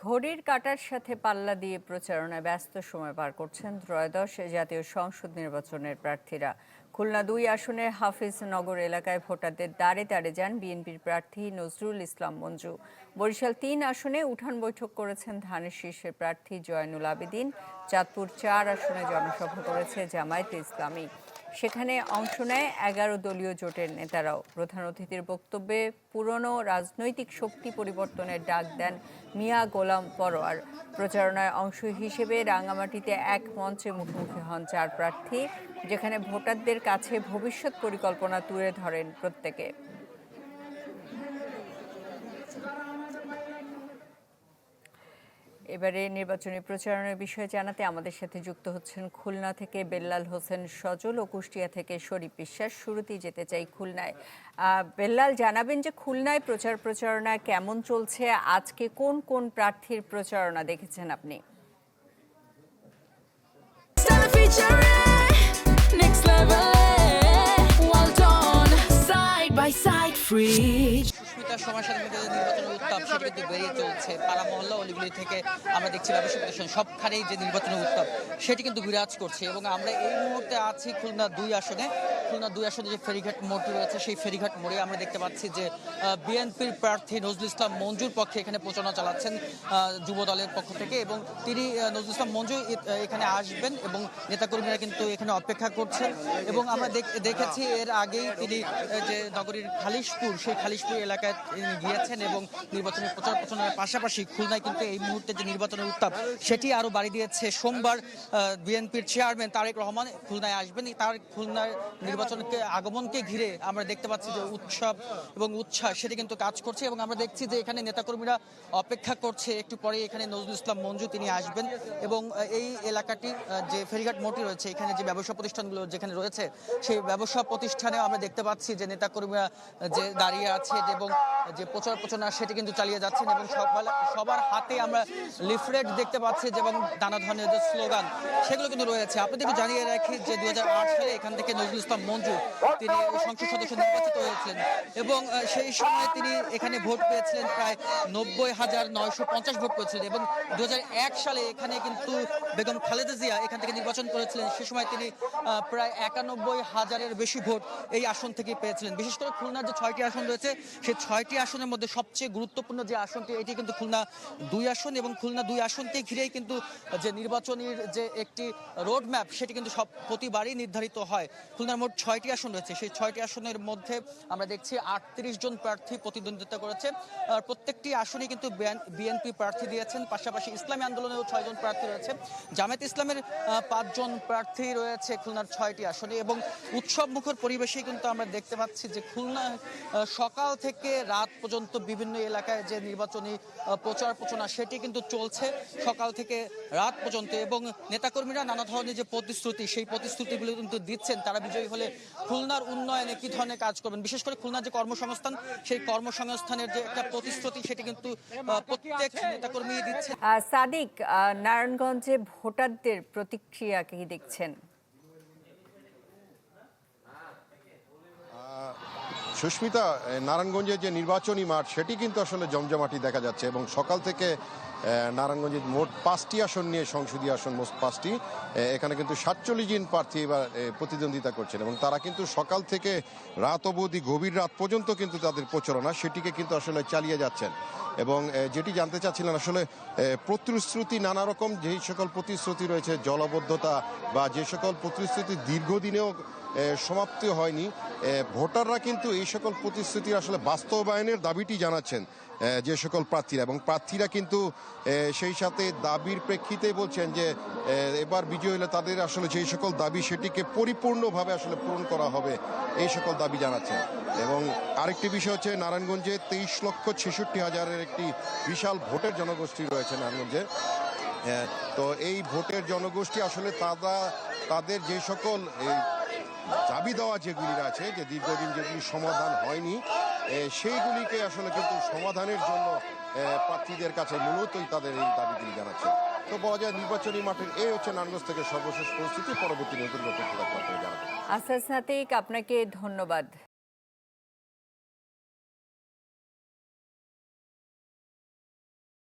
ঘড়ির কাঁটার সাথে পাল্লা দিয়ে প্রচারণায় ব্যস্ত সময় পার করছেন ত্রয়োদশ জাতীয় সংসদ নির্বাচনের প্রার্থীরা। খুলনা ২ আসনের হাফিজনগর এলাকায় ভোটারদের দাঁড়ে দাঁড়ে যান বিএনপির প্রার্থী নজরুল ইসলাম মঞ্জু। বরিশাল ৩ আসনে উঠান বৈঠক করেছেন ধানের শীর্ষের প্রার্থী জয়নুল আবেদিন। চাঁদপুর ৪ আসনে জনসভা করেছে জামায়াতে ইসলামী। সেখানে অংশ নেয় ১১ দলীয় জোটের নেতারাও। প্রধান অতিথির বক্তব্যে পুরনো রাজনৈতিক শক্তি পরিবর্তনের ডাক দেন মিয়া গোলাম পরোয়ার। প্রচারণায় অংশ হিসেবে রাঙামাটিতে এক মঞ্চে মুখোমুখি হন ৪ প্রার্থী, যেখানে ভোটারদের কাছে ভবিষ্যৎ পরিকল্পনা তুলে ধরেন প্রত্যেকে। এবারে নির্বাচনী প্রচারণার বিষয়ে জানাতে আমাদের সাথে যুক্ত হচ্ছেন খুলনা থেকে বেল্লাল হোসেন সজল ও কুষ্টিয়া থেকে শরীফ বিশ্বাস। শুরুতেই যেতে চাই খুলনায়। বেল্লাল, জানাবেন যে খুলনায় প্রচারণা কেমন চলছে? আজকে কোন কোন প্রার্থীর প্রচারণা দেখেছেন আপনি? সুস্মিতার সময়ের সাথে নির্বাচনের উত্তাপ সেটা কিন্তু বেরিয়ে চলছে। পাড়া মহল্লা অলিগুলি থেকে আমরা দেখছি ব্যবসা প্রতিষ্ঠান সবখানেই যে নির্বাচনের উত্তাপ সেটি কিন্তু বিরাজ করছে। এবং আমরা এই মুহূর্তে আছি খুলনা ২ আসনে। খুলনা ২ আসনে যে ফেরিঘাট মোড়টি রয়েছে সেই ফেরিঘাট মোড়ে আমরা দেখতে পাচ্ছি যে বিএনপির প্রার্থী নজরুল ইসলাম মঞ্জুর পক্ষে এখানে প্রচারণা চালাচ্ছেন যুব দলের পক্ষ থেকে। এবং তিনি নজরুল ইসলাম মঞ্জু এখানে আসবেন এবং নেতাকর্মীরা কিন্তু এখানে অপেক্ষা করছেন। এবং আমরা দেখেছি এর আগেই তিনি যে নগরীর খালিশপুর সেই খালিশপুর এলাকায় গিয়েছেন এবং নির্বাচনী প্রচারণার পাশাপাশি খুলনায় কিন্তু এই মুহূর্তে যে নির্বাচনের উত্তাপ সেটি আরও বাড়ি দিয়েছে। সোমবার বিএনপির চেয়ারম্যান তারেক রহমান খুলনায় আসবেন। তার খুলনার নির্বাচনকে আগমনকে ঘিরে আমরা দেখতে পাচ্ছি যে উৎসব এবং উচ্ছ্বাস সেটি কিন্তু কাজ করছে। এবং আমরা দেখছি যে এখানে নেতাকর্মীরা অপেক্ষা করছে একটু পরে এখানে নজরুল ইসলাম মঞ্জু তিনি আসবেন। এবং এই এলাকাটি যে ফেরিঘাট মোড়টি রয়েছে এখানে যে ব্যবসা প্রতিষ্ঠানগুলো যেখানে রয়েছে সেই ব্যবসা প্রতিষ্ঠানে আমরা দেখতে পাচ্ছি যে নেতাকর্মীরা যে দাঁড়িয়ে আছে এবং যে প্রচারণা সেটি কিন্তু চালিয়ে যাচ্ছেন। এবং সবার হাতে আমরা লিফলেট দেখতে পাচ্ছি যে এবং নানা ধরনের যে স্লোগান সেগুলো কিন্তু রয়েছে। আপনাদেরকে জানিয়ে রাখি যে ২০০৮ সালে এখান থেকে নজরুল ইসলাম মঞ্জু তিনি সংসদ সদস্য নির্বাচিত হয়েছিলেন এবং সেই সময় তিনি এখানে ভোট পেয়েছিলেন প্রায় ৯০,৯৫০ ভোট পেয়েছিলেন। এবং ২০০১ সালে এখানে কিন্তু বেগম খালেদা জিয়া এখান থেকে নির্বাচন করেছিলেন। সে সময় তিনি প্রায় ৯১,০০০-এর বেশি ভোট এই আসন থেকে পেয়েছিলেন। বিশেষ করে খুলনার যে ৬টি আসন রয়েছে সেই ৬টি আসনের মধ্যে সবচেয়ে গুরুত্বপূর্ণ যে আসনটি এটি কিন্তু খুলনা ২ আসন। এবং খুলনা ২ আসনকে ঘিরেই কিন্তু যে নির্বাচনের যে একটি রোড ম্যাপ সেটি কিন্তু প্রতিবারই নির্ধারিত হয়। খুলনার মোট ৬টি আসন রয়েছে। সেই ৬টি আসনের মধ্যে আমরা দেখছি ৩৮ জন প্রার্থী প্রতিদ্বন্দ্বিতা করেছে। প্রত্যেকটি আসনে কিন্তু বিএনপি প্রার্থী দিয়েছেন। পাশাপাশি ইসলামী আন্দোলনেও ৬ জন প্রার্থী রয়েছে। জামায়াত ইসলামের ৫ জন প্রার্থী রয়েছে খুলনার ৬টি আসনে। এবং উৎসব মুখর পরিবেশে কিন্তু আমরা দেখতে পাচ্ছি যে খুলনা সকাল থেকে রাত পর্যন্ত বিভিন্ন এলাকায় যে নির্বাচনী প্রচারণা সেটি কিন্তু চলছে সকাল থেকে রাত পর্যন্ত। এবং নেতাকর্মীরা নানা ধরনের যে প্রতিশ্রুতি সেই প্রতিশ্রুতিগুলো কিন্তু দিচ্ছেন। তারা বিজয়ী হলে খুলনার উন্নয়নে কি ধরনের কাজ করবেন, বিশেষ করে খুলনার যে কর্মসংস্থান সেই কর্মসংস্থানের যে একটা প্রতিশ্রুতি সেটি কিন্তু প্রত্যেক নেতাকর্মী দিচ্ছে। সাদিক, নারায়ণগঞ্জে ভোটারদের প্রতিক্রিয়া কি দেখছেন? সুস্মিতা, নারায়ণগঞ্জের যে নির্বাচনী মাঠ সেটি কিন্তু আসলে জমজমাটি দেখা যাচ্ছে। এবং সকাল থেকে নারায়ণগঞ্জের মোট ৫টি আসন নিয়ে সংসদীয় আসন মোট ৫টি, এখানে কিন্তু ৪৭ জন প্রার্থী এবার প্রতিদ্বন্দ্বিতা করছেন। এবং তারা কিন্তু সকাল থেকে রাত অবধি গভীর রাত পর্যন্ত কিন্তু তাদের প্রচারণা সেটিকে কিন্তু আসলে চালিয়ে যাচ্ছেন। এবং যেটি জানতে চাচ্ছিলেন আসলে প্রতিশ্রুতি নানা রকম যেই সকল প্রতিশ্রুতি রয়েছে, জলাবদ্ধতা বা যে সকল প্রতিশ্রুতি দীর্ঘদিনেও সমাপ্তি হয়নি, ভোটাররা কিন্তু এই সকল প্রতিশ্রুতির আসলে বাস্তবায়নের দাবিটি জানাচ্ছেন যে সকল প্রার্থীরা। এবং প্রার্থীরা কিন্তু সেই সাথে দাবির প্রেক্ষিতে বলছেন যে এবার বিজয় হলে তাদের আসলে যেই সকল দাবি সেটিকে পরিপূর্ণভাবে আসলে পূরণ করা হবে এই সকল দাবি জানাচ্ছেন। এবং আরেকটি বিষয় হচ্ছে নারায়ণগঞ্জে ২৩,৬৬,০০০-এর একটি বিশাল ভোটের জনগোষ্ঠী রয়েছে নারায়ণগঞ্জে। তো এই ভোটের জনগোষ্ঠী আসলে তাদের যে সকল দাবি দেওয়া যেগুলি আছে যে দীর্ঘদিন যেগুলি সমাধান হয়নি সেইগুলিকে আসলে কিন্তু সমাধানের জন্য প্রার্থীদের কাছে মূলতই তাদের এই দাবিগুলি জানাচ্ছে। তো বলা যায় নির্বাচনী মাঠের এই হচ্ছে নারায়ণগঞ্জ থেকে সর্বশেষ পরিস্থিতি। পরবর্তী নতুন জানাবো। আসাদ সাদিক, আপনাকে ধন্যবাদ।